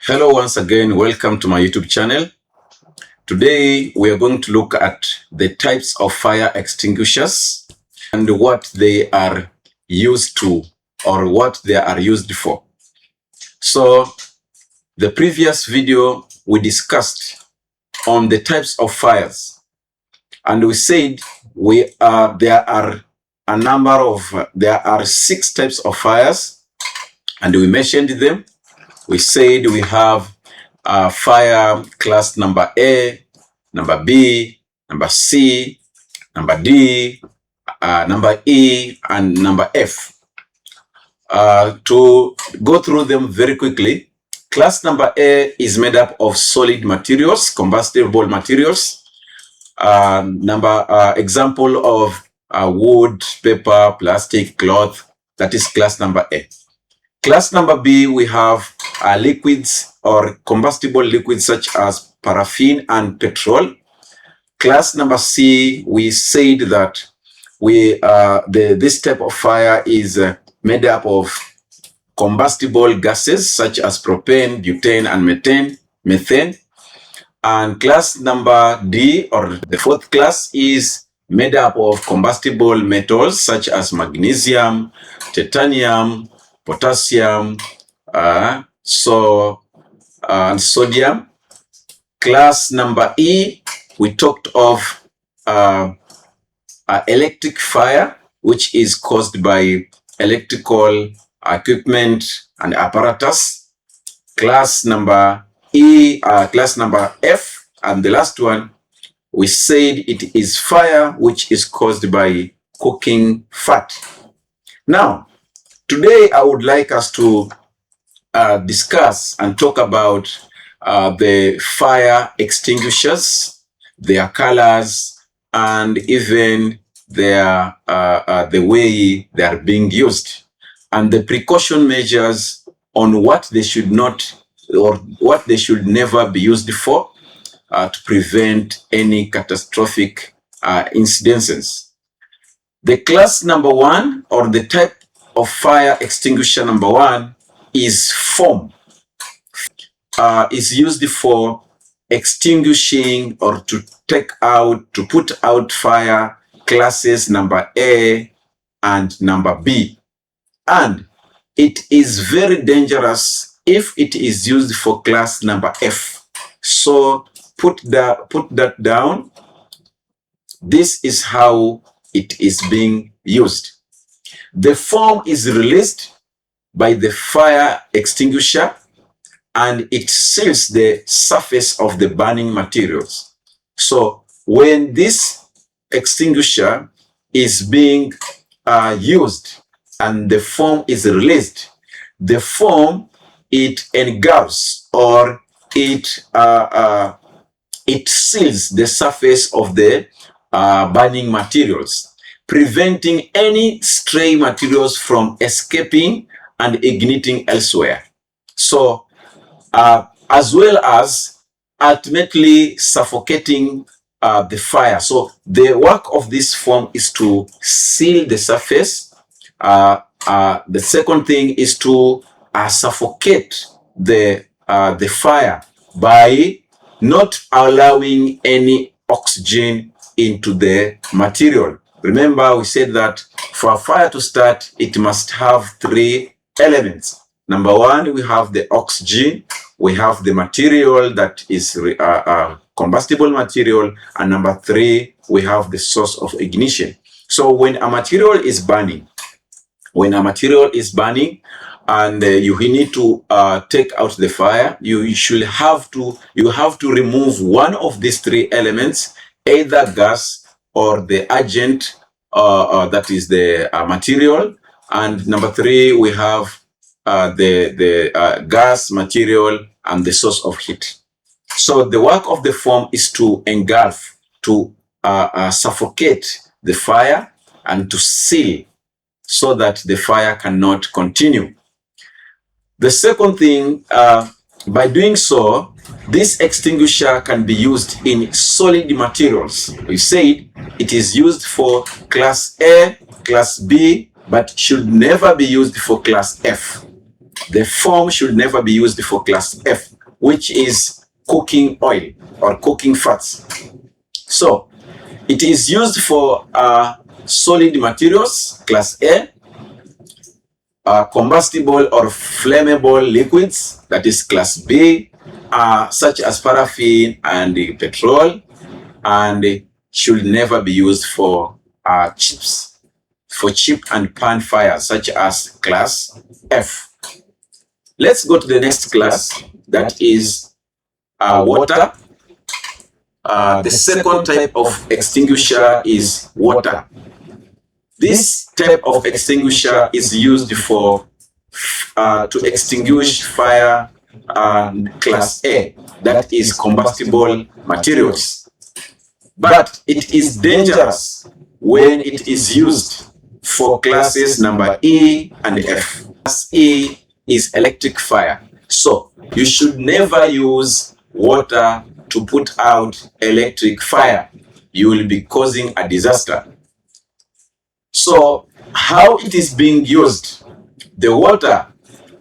Hello once again, welcome to my YouTube channel. Today we are going to look at the types of fire extinguishers and what they are used to or what they are used for. So the previous video we discussed on the types of fires, and we said there are 6 types of fires, and we mentioned them. We said we have fire class number A, number B, number C, number D, number E, and number F. To go through them very quickly, class number A is made up of solid materials, combustible materials. Example of wood, paper, plastic, cloth. That is class number A. Class number B, we have liquids or combustible liquids such as paraffin and petrol. Class number C, we said that this type of fire is made up of combustible gases such as propane, butane, and methane. And class number D, or the 4th class, is made up of combustible metals such as magnesium, titanium, potassium, and sodium. Class number E, we talked of electric fire, which is caused by electrical equipment and apparatus. Class number F, and the last one, we said it is fire which is caused by cooking fat. Now, today I would like us to discuss and talk about the fire extinguishers, their colors, and even the way they are being used, and the precaution measures on what they should not or what they should never be used for to prevent any catastrophic incidences. The class number 1, or the type of fire extinguisher number 1, is foam. Is used for extinguishing or to put out fire classes number A and number B. And it is very dangerous if it is used for class number F. So put that down. This is how it is being used. The foam is released by the fire extinguisher, and it seals the surface of the burning materials. So when this extinguisher is being used and the foam is released, the foam, it engulfs or it seals the surface of the burning materials, preventing any stray materials from escaping and igniting elsewhere. So, as well as ultimately suffocating the fire. So the work of this foam is to seal the surface. The second thing is to suffocate the fire by not allowing any oxygen into the material. Remember, we said that for a fire to start, it must have 3 elements. Number 1, we have the oxygen, we have the material that is combustible material, and number 3, we have the source of ignition. So when a material is burning, and you need to take out the fire, you have to remove one of these 3 elements, either gas or the agent, that is the material. And number 3, we have the gas, material, and the source of heat. So the work of the foam is to engulf, to suffocate the fire and to seal so that the fire cannot continue. The second thing, by doing so, this extinguisher can be used in solid materials. We said it is used for class A, class B, but should never be used for class F. The foam should never be used for class F. which is cooking oil or cooking fats. So it is used for solid materials, class A, combustible or flammable liquids, that is class B, such as paraffin and petrol, and should never be used for chip and pan fires, such as class F. Let's go to the next class, that is water. The second type of extinguisher is water. This type of extinguisher is used for to extinguish fire class A, that is combustible materials. But it is dangerous when it is used for classes number E and F. Class E is electric fire. So you should never use water to put out electric fire. You will be causing a disaster. So how it is being used? The water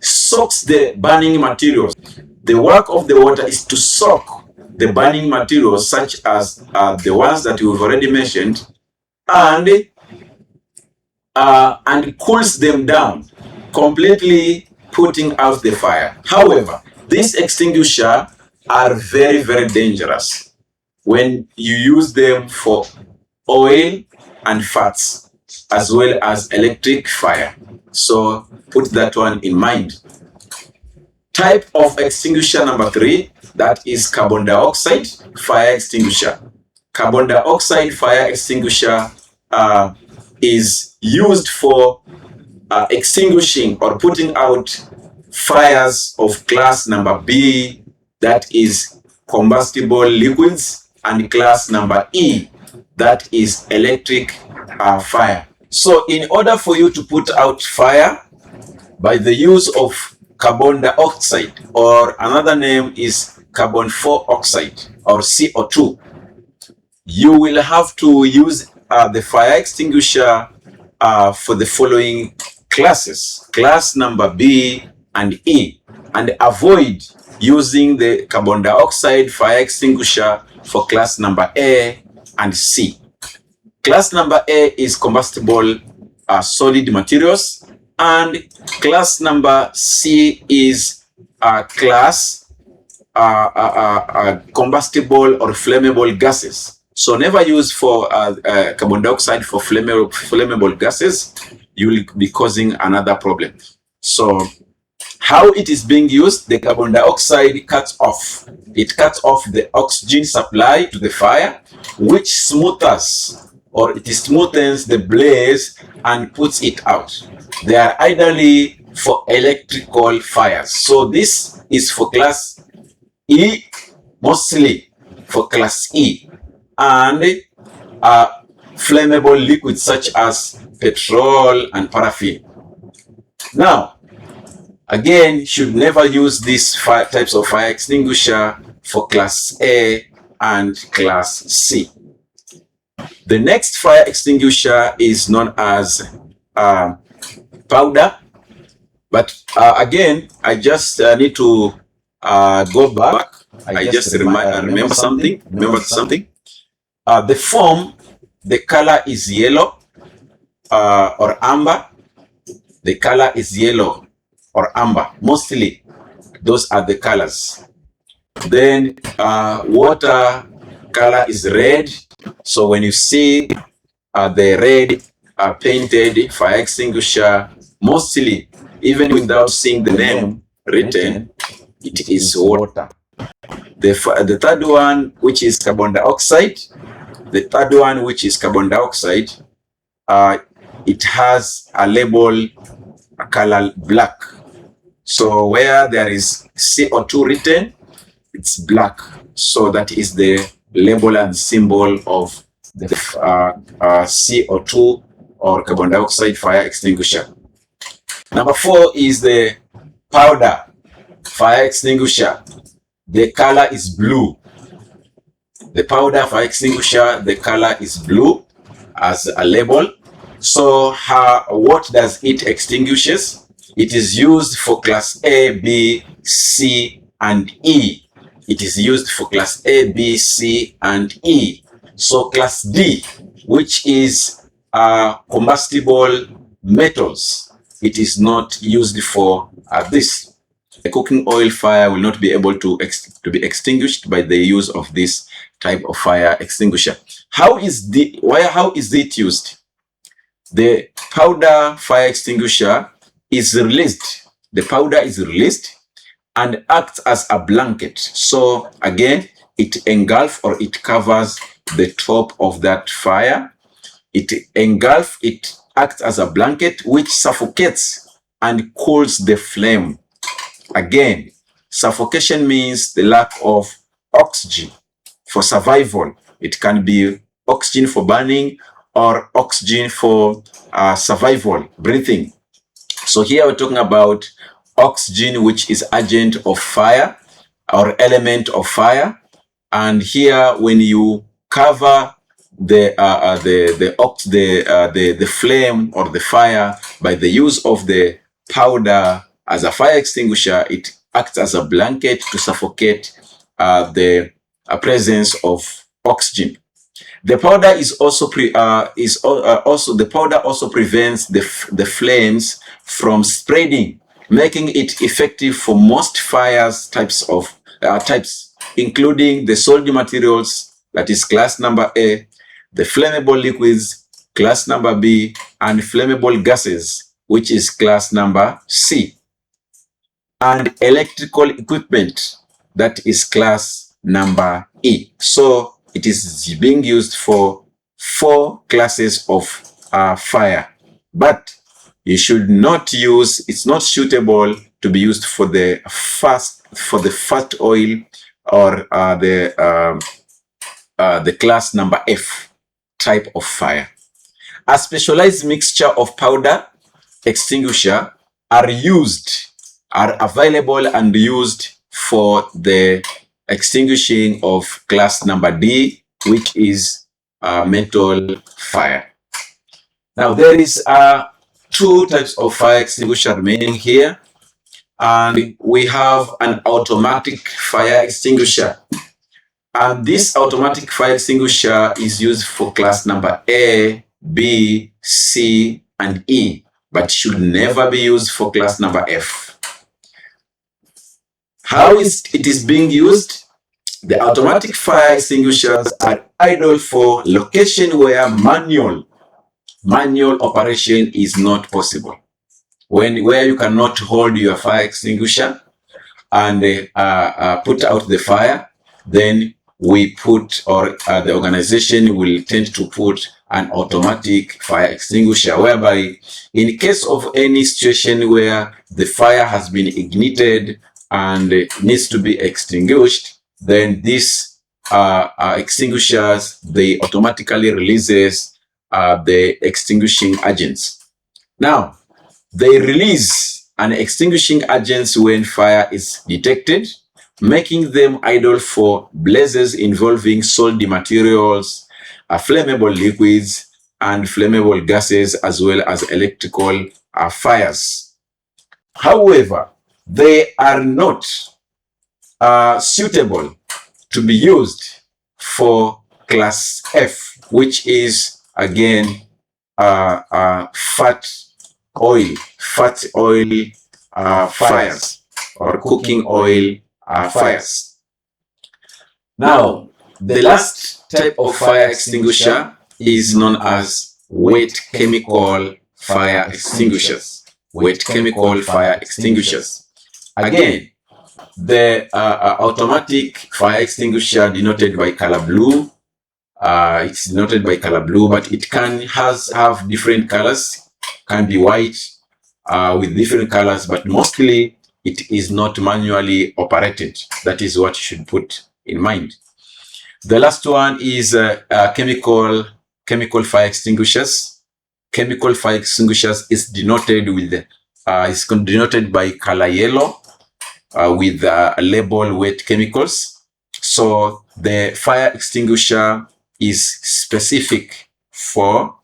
soaks the burning materials. The work of the water is to soak the burning materials, such as the ones that we've already mentioned, and cools them down, completely putting out the fire. However, these extinguishers are very, very dangerous when you use them for oil and fats, as well as electric fire. So put that one in mind. Type of extinguisher number 3, that is carbon dioxide fire extinguisher. Carbon dioxide fire extinguisher is used for extinguishing or putting out fires of class number B, that is combustible liquids, and class number E, that is electric fire. So in order for you to put out fire by the use of carbon dioxide, or another name is carbon dioxide or CO2, you will have to use the fire extinguisher for the following classes, class number B and E, and avoid using the carbon dioxide fire extinguisher for class number A and C. Class number A is combustible solid materials, and class number C is class combustible or flammable gases. So never use for carbon dioxide for flammable gases. You will be causing another problem. So how it is being used? The carbon dioxide cuts off. It cuts off the oxygen supply to the fire, which smooths the blaze and puts it out. They are ideally for electrical fires. So this is for class E, mostly for class E, and flammable liquids such as petrol and paraffin. Now, again, should never use these types of fire extinguisher for class A and class C. The next fire extinguisher is known as powder, but again, I just need to go back. I just remember something. The form, the color is yellow or amber. The color is yellow or amber. Mostly, those are the colors. Then water color is red. So when you see the red painted fire extinguisher, mostly, even without seeing the name written, it is water. The third one, which is carbon dioxide, it has a label color black. So where there is CO2 written, it's black. So that is the label and symbol of the CO2 or carbon dioxide fire extinguisher. Number 4 is the powder fire extinguisher. The color is blue. The powder fire extinguisher, the color is blue as a label. So what does it extinguishes? It is used for class A, B, C, and E. It is used for class A, B, C, and E. So class D, which is combustible metals, it is not used for this. A cooking oil fire will not be able to be extinguished by the use of this type of fire extinguisher. How is it used? The powder fire extinguisher is released. The powder is released and acts as a blanket. So again, it engulfs or it covers the top of that fire. It acts as a blanket which suffocates and cools the flame. Again, suffocation means the lack of oxygen for survival. It can be oxygen for burning or oxygen for survival, breathing. So here we're talking about oxygen, which is agent of fire or element of fire. And here, when you cover the flame or the fire by the use of the powder as a fire extinguisher, it acts as a blanket to suffocate the presence of oxygen. The powder is also the powder also prevents the flames from spreading, making it effective for most fires types, including the solid materials, that is class number A, the flammable liquids, class number B, and flammable gases, which is class number C, and electrical equipment, that is class number E. So it is being used for 4 classes of fire, but you should not use, it's not suitable to be used for the fat oil or the class number F type of fire. A specialized mixture of powder extinguisher are available and used for the extinguishing of class number D, which is menthol fire. Now there is 2 types of fire extinguisher remaining here, and we have an automatic fire extinguisher. And this automatic fire extinguisher is used for class number A, B, C, and E, but should never be used for class number F. How is it being used? The automatic fire extinguishers are ideal for location where manual operation is not possible. Where you cannot hold your fire extinguisher and put out the fire, then we put, or the organization will tend to put an automatic fire extinguisher, whereby in case of any situation where the fire has been ignited and needs to be extinguished, then these extinguishers, they automatically releases the extinguishing agents. Now, they release an extinguishing agents when fire is detected, making them ideal for blazes involving solid materials, flammable liquids, and flammable gases, as well as electrical fires. However, they are not suitable to be used for class F, which is again fat oil fires or cooking oil fires. Now, the last type of fire extinguisher is known as wet chemical fire extinguishers. Wet chemical fire extinguishers. Again, the automatic fire extinguisher denoted by color blue. It's denoted by color blue, but it have different colors. Can be white with different colors, but mostly it is not manually operated. That is what you should put in mind. The last one is chemical fire extinguishers. Chemical fire extinguishers is denoted with denoted by color yellow with a label wet chemicals. So the fire extinguisher is specific for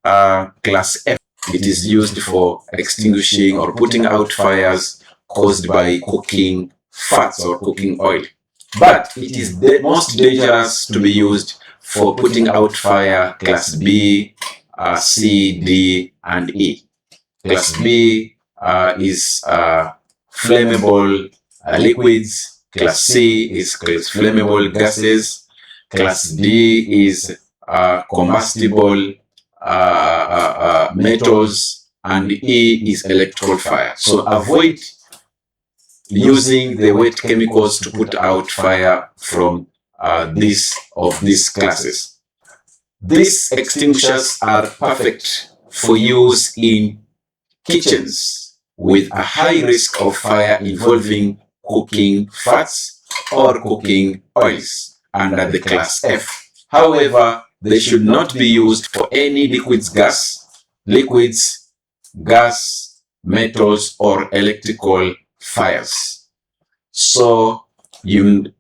class F. It is used for extinguishing or putting out fires caused by cooking fats or cooking oil. But it is the most dangerous to be used for putting out fire class B, C, D, and E. Class B is flammable liquids. Class C is flammable gases. Class D is combustible metals, and E is electrical fire. So avoid using the wet chemicals to put out fire from these classes. These extinguishers are perfect for use in kitchens with a high risk of fire involving cooking fats or cooking oils under the class F. However, they should not be used for any liquids, gas, metals, or electrical fires. So you've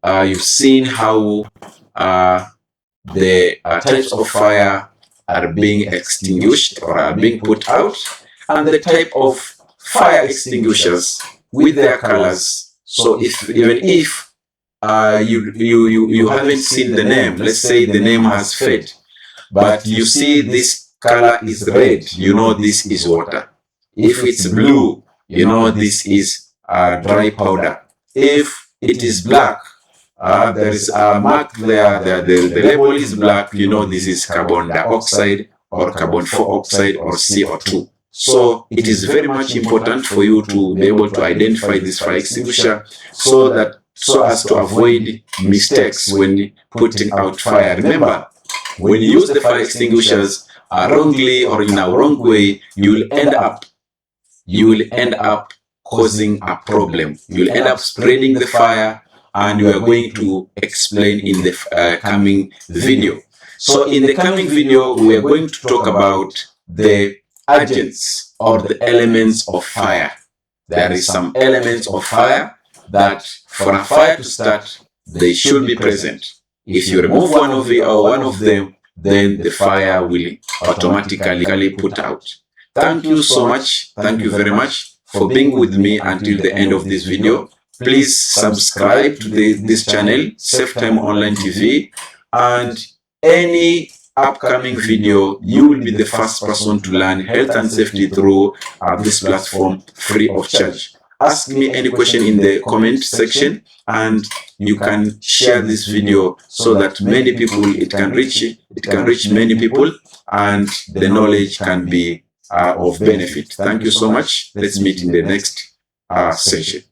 seen how the types of fire are being extinguished or are being put out, and the type of fire extinguishers with their colors. So even if you haven't seen the name, let's say the name has faded, but you see this color is red, you know this is water. If it's blue, you know this is dry powder. If it is black, there is a mark there, the label is black, you know this is carbon dioxide or carbon 4 oxide or CO2. So it is very much important for you to be able to identify this fire extinguisher so as to avoid mistakes when putting out fire. Remember, when you use the fire extinguishers wrongly or in a wrong way, you will end up causing a problem. You'll end up spreading the fire, and we are going to explain in the coming video. So in the coming video, we are going to talk about the agents or the elements of fire. There is some elements of fire that for a fire to start, they should be present. If you remove one of them, then the fire will automatically put out. Thank you so much. Thank you very much for being with me until the end of this video. Please subscribe to this channel, Safe Time Online TV, and any upcoming video, you will be the first person to learn health and safety through this platform free of charge. Ask me any question in the comment section, and you can share this video so that many people, it can reach many people, and the knowledge can be of benefit. Thank you so much. Let's meet in the next session.